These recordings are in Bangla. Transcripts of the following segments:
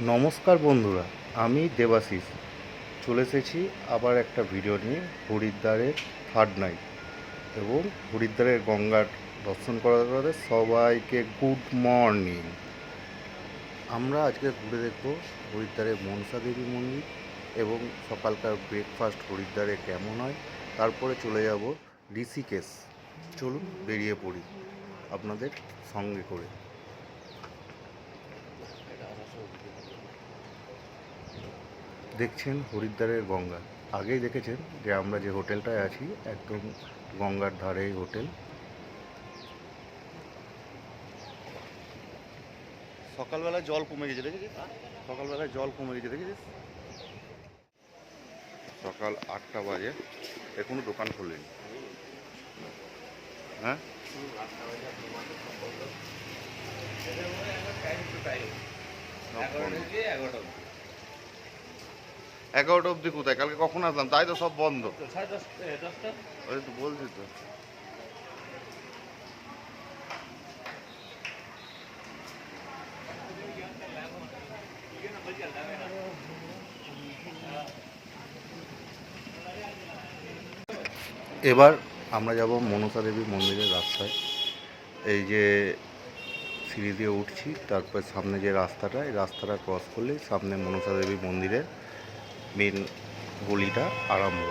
নমস্কার বন্ধুরা, আমি দেবাশিস চলে এসেছি আবার একটা ভিডিও নিয়ে। হরিদ্বারের থার্ড নাইট এবং হরিদ্বারের গঙ্গার দর্শন করার পরে সবাইকে গুড মর্নিং। আমরা আজকে ঘুরে দেখব হরিদ্বারের মনসা দেবী মন্দির এবং সকালকার ব্রেকফাস্ট হরিদ্বারে কেমন হয়, তারপরে চলে যাব ঋষিকেশ। চলুন বেরিয়ে পড়ি আপনাদের সঙ্গে করে। দেখছেন হরিদ্বারের গঙ্গা। আগেই দেখেছেন যে আমরা যে হোটেলটায় আছি একদম গঙ্গার ধারেই হোটেল। সকালবেলায় জল কমে গেছে, দেখেছিস? সকালবেলায় জল কমে গেছে, দেখেছিস? সকাল 8টা বাজে, এখনো দোকান খোলেনি। হ্যাঁ, 11টা অবধি কোথায়? কালকে কখন আসলাম? তাই তো সব বন্ধ। ওই তো বলছি তো। এবার আমরা যাব মনসা দেবী মন্দিরের রাস্তায়। এই যে সিঁড়ি দিয়ে উঠছি, তারপর সামনে যে রাস্তাটা, এই রাস্তাটা ক্রস করলেই সামনে মনসা দেবী মন্দিরের মেন গলিটা আরম্ভ।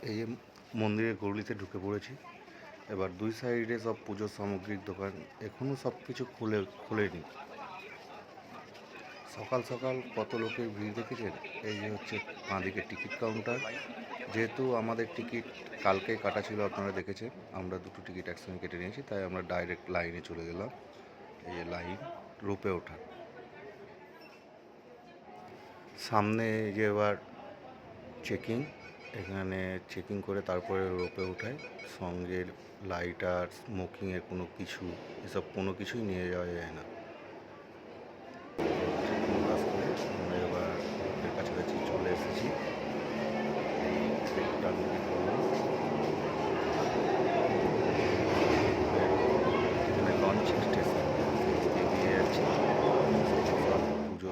এই যে মন্দিরের গলিতে ঢুকে পড়েছি। এবার দুই সাইডে সব পুজোর সামগ্রিক দোকান, এখনও সব কিছু খোলেনি। সকাল সকাল কত লোকের ভিড় দেখেছেন। এই যে হচ্ছে বাঁদিকে টিকিট কাউন্টার। যেহেতু আমাদের টিকিট কালকে কাটা ছিল, আপনারা দেখেছেন, আমরা দুটো টিকিট একসঙ্গে কেটে নিয়েছি, তাই আমরা ডাইরেক্ট লাইনে চলে গেলাম। এই যে লাইন, রোপে ওঠা। সামনে যে এবার চেকিং, এখানে চেকিং করে তারপরে রোপে ওঠায়। সঙ্গে লাইটার, স্মোকিংয়ের কোনো কিছু, এসব কোনো কিছুই নিয়ে যাওয়া যায় না। আমরা এবার রোপের কাছাকাছি চলে এসেছি। লঞ্চ স্টেশন এগিয়ে যাচ্ছি। পুজো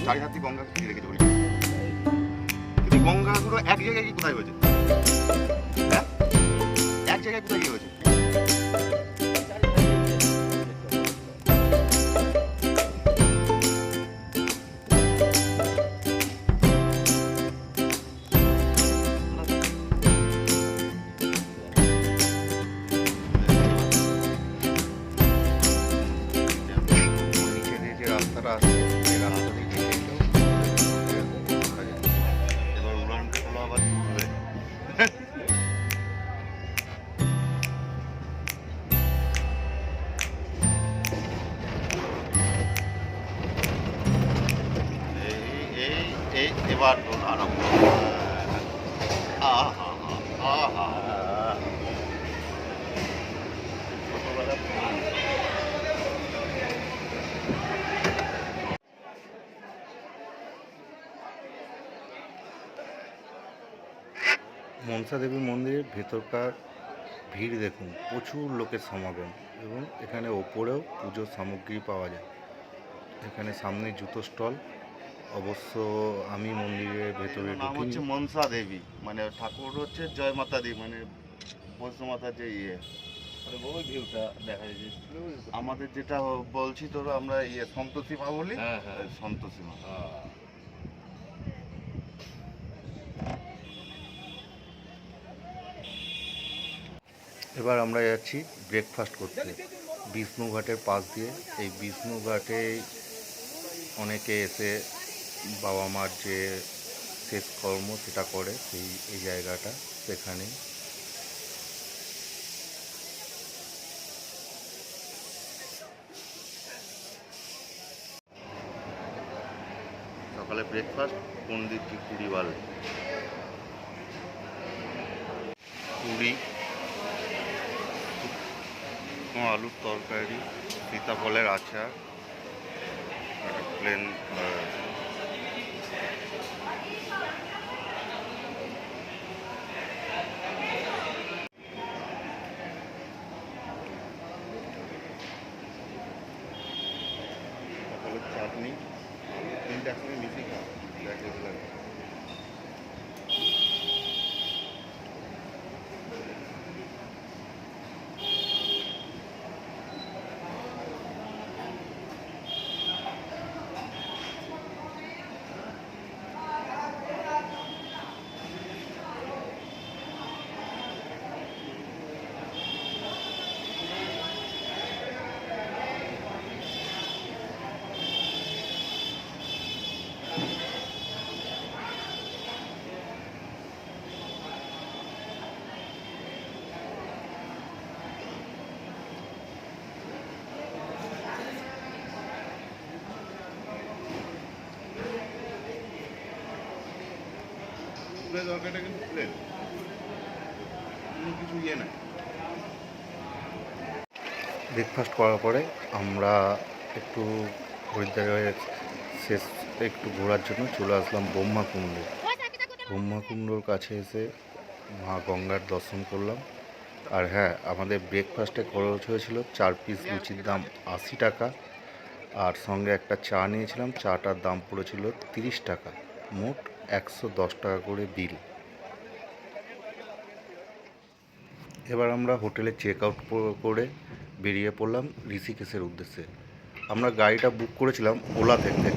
চারিহাতি গঙ্গা ঘিরে রেখেছে বলি। কিন্তু গঙ্গাগুলো এক জায়গায় কি কোথায় হয়েছে? হ্যাঁ, এক জায়গায় কোথায় কি হয়েছে? নিচে দিয়ে যে রাস্তাটা আছে, সেই রাস্তা দিয়ে এবার উড়ানটা হলো আবার তুলবে। এবার দোল আরম্ভ। আহা আহা ছোটবেলার গান। মনসা দেবী মন্দিরের ভেতরকার ভিড় দেখুন, প্রচুর লোকের সমাগম এবং এখানে ওপরেও পুজোর সামগ্রী পাওয়া যায়। এখানে সামনে জুতো স্টল। অবশ্য আমি মন্দিরের ভেতরে নাম ঢুকিনি। হচ্ছে মনসা দেবী, মানে ঠাকুর হচ্ছে জয় মাতা দি, মানে বৈষ্ণব মাতার যে ইয়ে। ওই ভিউটা দেখা যাচ্ছিল আমাদের, যেটা বলছি তোর আমরা ইয়ে সন্তোষী মা বলি। হ্যাঁ হ্যাঁ, সন্তোষী মা। এবার আমরা যাচ্ছি ব্রেকফাস্ট করতে বিষ্ণুঘাটের পাশ দিয়ে। এই বিষ্ণুঘাটে অনেকে এসে বাবা মার যে শেষ কর্ম সেটা করে, এই জায়গাটা সেখানে। সকালে ব্রেকফাস্ট পণ্ডিতজি পুরিওয়াল, পুরি, আলুর তরকারি, সীতাফলের আচার, একটা প্লেন সকালের চাটনি, তিনটে একসঙ্গে মিশিয়ে খাওয়া দেখে লাগে। তরকারিটা কিন্তু প্লেন, কোনো কিছু ইয়ে নাই। ব্রেকফাস্ট করার পরে আমরা একটু হরিদ্বারের শেষ একটু ঘোরার জন্য চলে আসলাম ব্রহ্মাকুণ্ডে। ব্রহ্মাকুণ্ডর কাছে এসে মা গঙ্গার দর্শন করলাম। আর হ্যাঁ, আমাদের ব্রেকফাস্টে খরচ হয়েছিল 4 পিস লুচির দাম 80 টাকা, আর সঙ্গে একটা চা নিয়েছিলাম, চাটার দাম পড়েছিল 30 টাকা, মোট 110 টাকা করে বিল। এবার আমরা হোটেলে চেক আউট করে বেরিয়ে পড়লাম ঋষিকেশের উদ্দেশ্যে। আমরা গাড়িটা বুক করেছিলাম ওলা থেকে।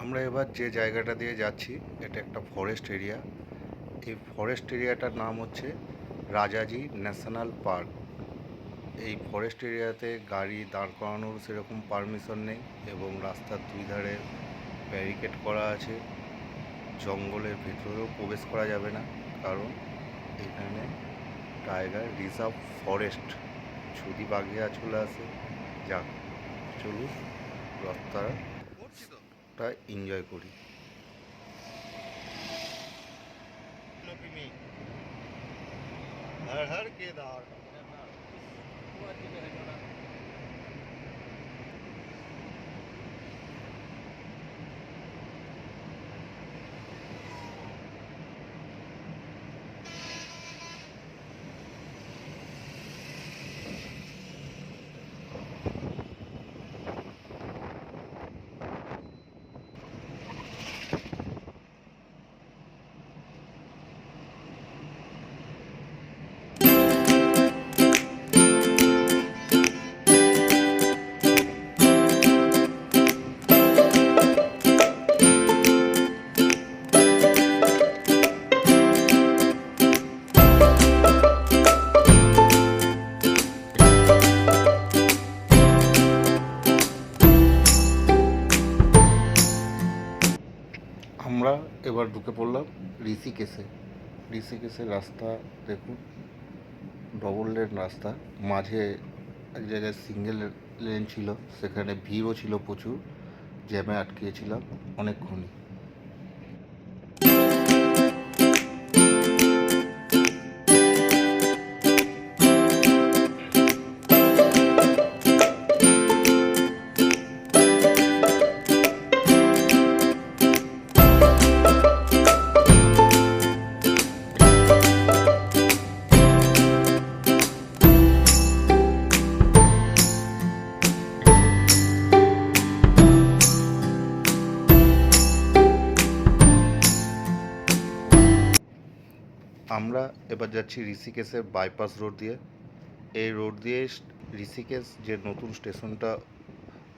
আমরা এবার যে জায়গাটা দিয়ে যাচ্ছি এটা একটা ফরেস্ট এরিয়া। এই ফরেস্ট এরিয়াটার নাম হচ্ছে রাজাজি ন্যাশনাল পার্ক। এই ফরেস্ট এরিয়াতে গাড়ি দাঁড় করানোর সেরকম পারমিশন নেই এবং রাস্তার দুই ধারে ব্যারিকেড করা আছে। জঙ্গলের ভেতরেও প্রবেশ করা যাবে না, কারণ এখানে টাইগার রিজার্ভ ফরেস্ট। যদি বাঘিয়া চলে আসে, যাক, চলুন রাস্তাটা এনজয় করি। हर हर केदार এবার ঢুকে পড়লাম ঋষিকেশে। ঋষিকেশের রাস্তা দেখুন, ডবল লেন রাস্তা, মাঝে এক জায়গায় সিঙ্গেল লেন ছিল, সেখানে ভিড়ও ছিল প্রচুর, জ্যামে আটকিয়েছিলাম অনেকক্ষণই। আমরা এবার যাচ্ছি ঋষিকেশের বাইপাস রোড দিয়ে। এই রোড দিয়ে ঋষিকেশ যে নতুন স্টেশনটা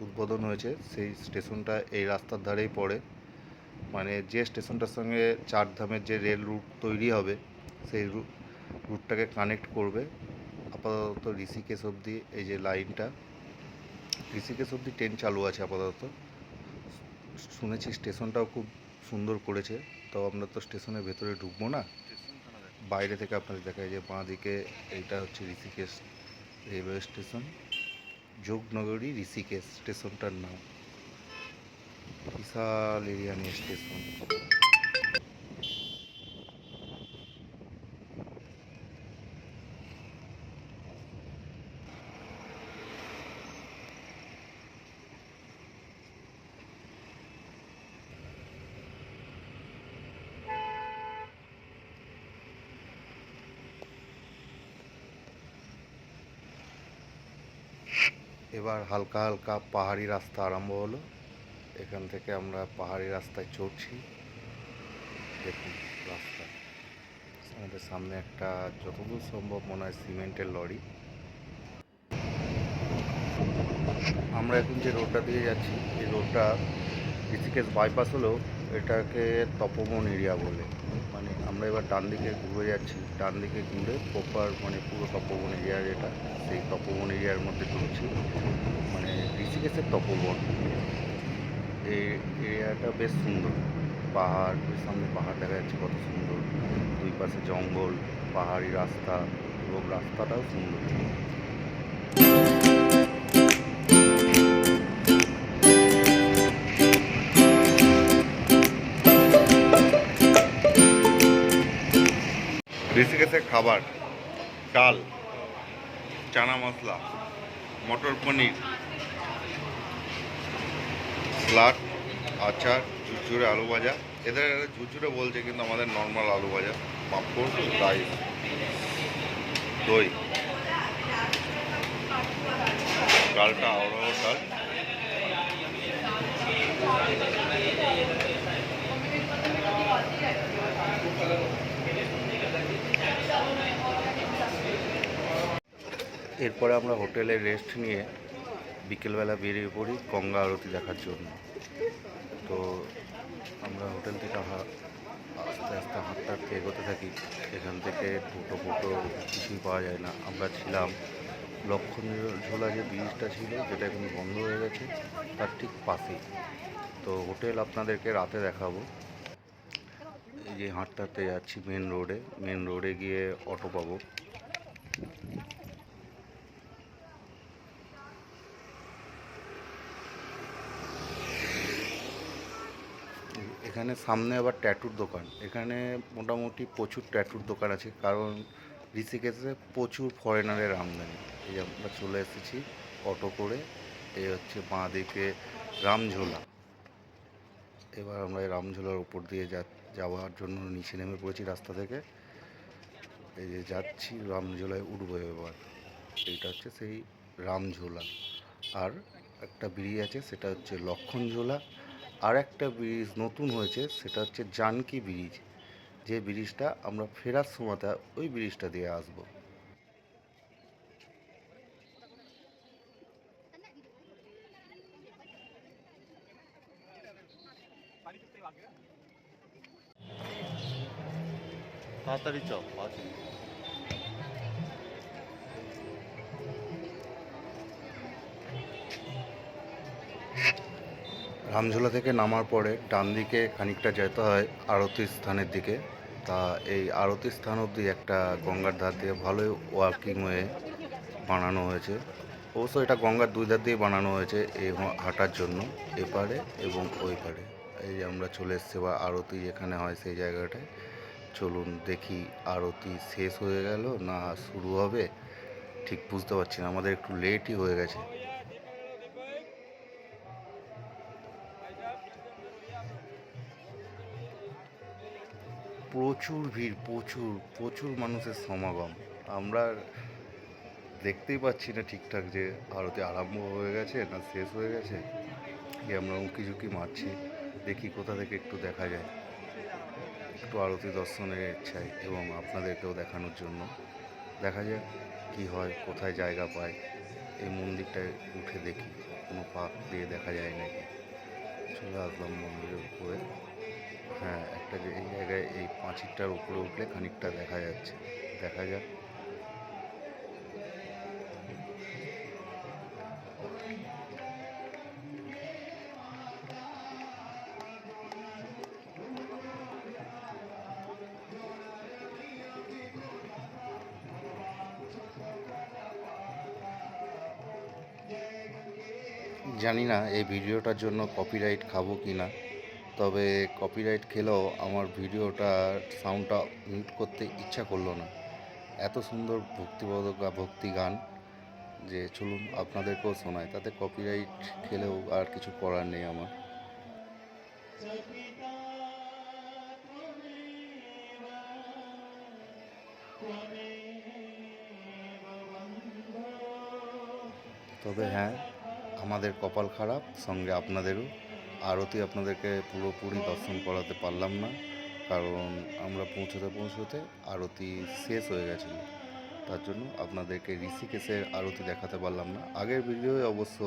উদ্বোধন হয়েছে, সেই স্টেশনটা এই রাস্তার ধারেই পড়ে। মানে যে স্টেশনটার সঙ্গে চারধামের যে রেল রুট তৈরি হবে, সেই রুটটাকে কানেক্ট করবে। আপাতত ঋষিকেশ অবধি এই যে লাইনটা, ঋষিকেশ অবধি ট্রেন চালু আছে আপাতত। শুনেছি স্টেশনটাও খুব সুন্দর করেছে, তো আমরা তো স্টেশনের ভেতরে ঢুকবো না, বাইরে থেকে আপনাদের দেখায় যে বাঁ দিকে এইটা হচ্ছে ঋষিকেশ রেলওয়ে স্টেশন, যোগনগরী ঋষিকেশ স্টেশনটার নাম। বিশাল এরিয়া নিয়ে স্টেশন। এবার হালকা হালকা পাহাড়ি রাস্তা আরম্ভ হলো। এখান থেকে আমরা পাহাড়ি রাস্তায় চড়ছি। দেখুন রাস্তা, আমাদের সামনে একটা যতদূর সম্ভব মনে হয় সিমেন্টের লরি। আমরা এখন যে রোডটা দিয়ে যাচ্ছি, এই রোডটা ঋষিকেশ বাইপাস হলেও এটাকে তপবন এরিয়া বলে। মানে আমরা এবার ডান দিকে ঘুরে যাচ্ছি, ডান দিকে ঘুরে প্রপার মানে পুরো তপবন এরিয়া যেটা, সেই তপবন এরিয়ার মধ্যে ঢুকছি। মানে ঋষিকেশের তপবন এই এরিয়াটা বেশ সুন্দর। পাহাড়, সামনে পাহাড় দেখা যাচ্ছে কত সুন্দর, দুই পাশে জঙ্গল, পাহাড়ি রাস্তা, এবং রাস্তাটাও সুন্দর। ঋষিকেশের খাবার: ডাল, চানা মশলা, মটর পনির, স্যালাড, আচার, ঝুরঝুরে আলু ভাজা। এদের ঝুরঝুরে বলছে, কিন্তু আমাদের নর্মাল আলু ভাজা, পাঁপড়, রাইস, দই। ডালটা আওড়াও ডাল। এরপরে আমরা হোটেলে রেস্ট নিয়ে বিকেলবেলা বেরিয়ে পড়ি গঙ্গা আরতি দেখার জন্য। তো আমরা হোটেল থেকে আস্তে আস্তে হাঁটতে হাঁটতে এগোতে থাকি। এখান থেকে টোটো ফোটো কিছুই পাওয়া যায় না। আমরা ছিলাম লক্ষণঝোলা যে ব্রিজটা ছিল, যেটা এখন বন্ধ হয়ে গেছে, তার ঠিক পাশেই। তো হোটেল আপনাদেরকে রাতে দেখাবো। এই যে হাঁটতে হাঁটতে যাচ্ছি মেন রোডে গিয়ে অটো পাবো। এখানে সামনে আবার ট্যাটুর দোকান। এখানে মোটামুটি প্রচুর ট্যাটুর দোকান আছে, কারণ ঋষিকেশে প্রচুর ফরেনারের আমদানি। এই আমরা চলে এসেছি অটো করে। এই হচ্ছে বাঁ দিকে রামঝোলা। এবার আমরা এই রামঝোলার উপর দিয়ে যাওয়ার জন্য নিচে নেমে পড়েছি রাস্তা থেকে। এই যে যাচ্ছি, রামঝোলায় উঠবো এবার। এইটা হচ্ছে সেই রামঝোলা। আর একটা ব্রিজ আছে, সেটা হচ্ছে লক্ষণঝোলা। আর একটা ব্রিজ নতুন হয়েছে, সেটা হচ্ছে জানকী ব্রিজ। যে ব্রিজটা আমরা ফেরার সময়টা ওই ব্রিজটা দিয়ে আসবো। তাড়াতাড়ি চল। রামঝোলা থেকে নামার পরে ডান দিকে খানিকটা যেতে হয় আরতির স্থানের দিকে। তা এই আরতির স্থান অবধি একটা গঙ্গার ধার দিয়ে ভালোই ওয়াকিং ওয়ে বানানো হয়েছে। অবশ্য এটা গঙ্গার দুই ধার দিয়ে বানানো হয়েছে এই হাঁটার জন্য, এপারে এবং ওই পারে। এই যে আমরা চলে এসেছি বা আরতি যেখানে হয় সেই জায়গাটায়। চলুন দেখি আরতি শেষ হয়ে গেল না শুরু হবে, ঠিক বুঝতে পারছি না, আমাদের একটু লেটই হয়ে গেছে। প্রচুর ভিড়, প্রচুর প্রচুর মানুষের সমাগম। আমরা দেখতেই পাচ্ছি না ঠিকঠাক যে আরতি আরম্ভ হয়ে গেছে না শেষ হয়ে গেছে। আমরা উঁকি ঝুঁকি মারছি, দেখি কোথা থেকে একটু দেখা যায়, একটু আরতি দর্শনের ইচ্ছায় এবং আপনাদেরকেও দেখানোর জন্য। দেখা যাক কী হয়, কোথায় জায়গা পায়। এই মন্দিরটায় উঠে দেখি কোনো পাক দিয়ে দেখা যায় নাকি। চলে আসলাম মন্দিরের উপরে। হ্যাঁ, একটা যে এই জায়গায় এই পাঁচিরটার উপরে উঠলে খানিকটা দেখা যাচ্ছে, দেখা যাক। জানি না এই ভিডিওটার জন্য কপিরাইট খাবো কি না, তবে কপিরাইট খেলেও আমার ভিডিওটার সাউন্ডটা মিউট করতে ইচ্ছা করলো না। এত সুন্দর ভক্তিবোধক বা ভক্তি গান যে চলুন আপনাদেরকেও শোনায়, তাতে কপিরাইট খেলেও আর কিছু করার নেই আমার। তবে হ্যাঁ, আমাদের কপাল খারাপ, সঙ্গে আপনাদেরও। আরতি আপনাদেরকে পুরোপুরি দর্শন করাতে পারলাম না, কারণ আমরা পৌঁছতে পৌঁছতে আরতি শেষ হয়ে গেছিল। তার জন্য আপনাদেরকে ঋষিকেশের আরতি দেখাতে পারলাম না। আগের ভিডিওয়ে অবশ্য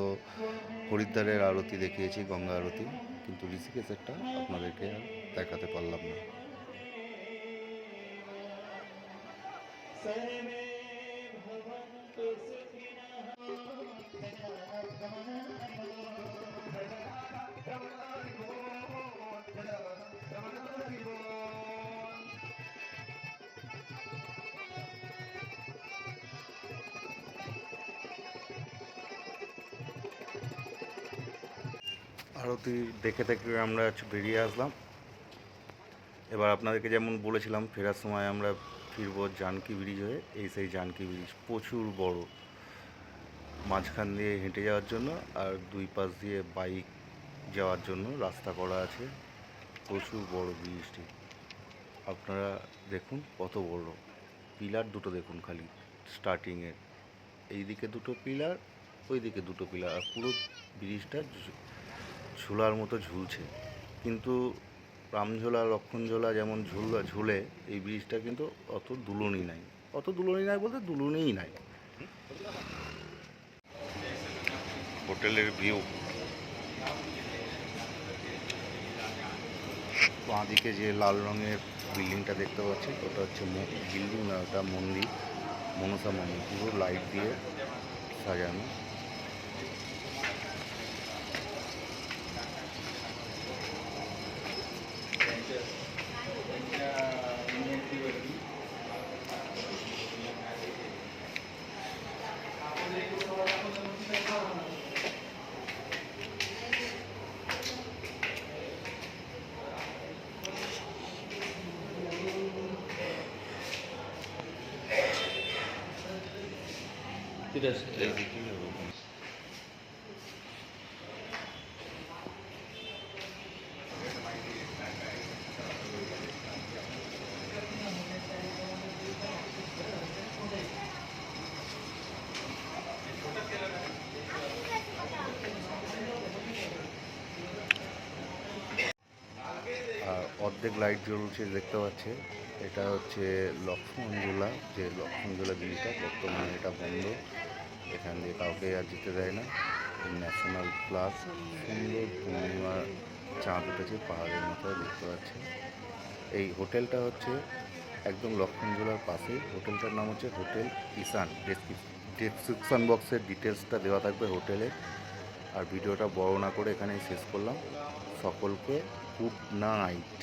হরিদ্বারের আরতি দেখিয়েছি, গঙ্গা আরতি, কিন্তু ঋষিকেশেরটা আপনাদেরকে আর দেখাতে পারলাম না। আরতি দেখে দেখে আমরা বেরিয়ে আসলাম। এবার আপনাদেরকে যেমন বলেছিলাম ফেরার সময় আমরা ফিরবো জানকী ব্রিজ হয়ে। এই সেই জানকী ব্রিজ, প্রচুর বড়, মাঝখান দিয়ে হেঁটে যাওয়ার জন্য আর দুই পাশ দিয়ে বাইক যাওয়ার জন্য রাস্তা করা আছে। প্রচুর বড় ব্রিজটি, আপনারা দেখুন কত বড়। পিলার দুটো দেখুন খালি স্টার্টিংয়ের, এই দিকে দুটো পিলার, ওই দিকে দুটো পিলার, আর পুরো ব্রিজটা ঝুলার মতো ঝুলছে। কিন্তু রামঝোলা লক্ষণঝোলা যেমন ঝুলে, এই ব্রিজটা কিন্তু অত দুলুনি নাই, অত দুলুনি নাই বলতে দুলুনিই নাই। হোটেলের ভিউ, বাঁদিকে যে লাল রঙের বিল্ডিংটা দেখতে পাচ্ছি ওটা হচ্ছে বিল্ডিং না, ওটা মন্দির, মনসা মন্দির, পুরো লাইট দিয়ে সাজানো। আর অর্ধেক লাইট জ্বলছে দেখতে পাচ্ছে, এটা হচ্ছে লক্ষ্মণঝোলা, যে লক্ষ্মণঝোলা ব্রিজটা, বর্তমানে এটা বন্ধ, এখান দিয়ে কাউকে আর যেতে দেয় না। ন্যাশনাল প্লাস, সুন্দর পূর্ণিমা চাঁদ উঠেছে পাহাড়ের মাথায় দেখতে পাচ্ছে। এই হোটেলটা হচ্ছে একদম লক্ষ্মণঝোলার পাশেই, হোটেলটার নাম হচ্ছে হোটেল ঈশান। ডেসক্রিপশন বক্সের ডিটেলসটা দেওয়া থাকবে হোটেলের। আর ভিডিওটা বড় না করে এখানেই শেষ করলাম। সকলকে গুড নাইট।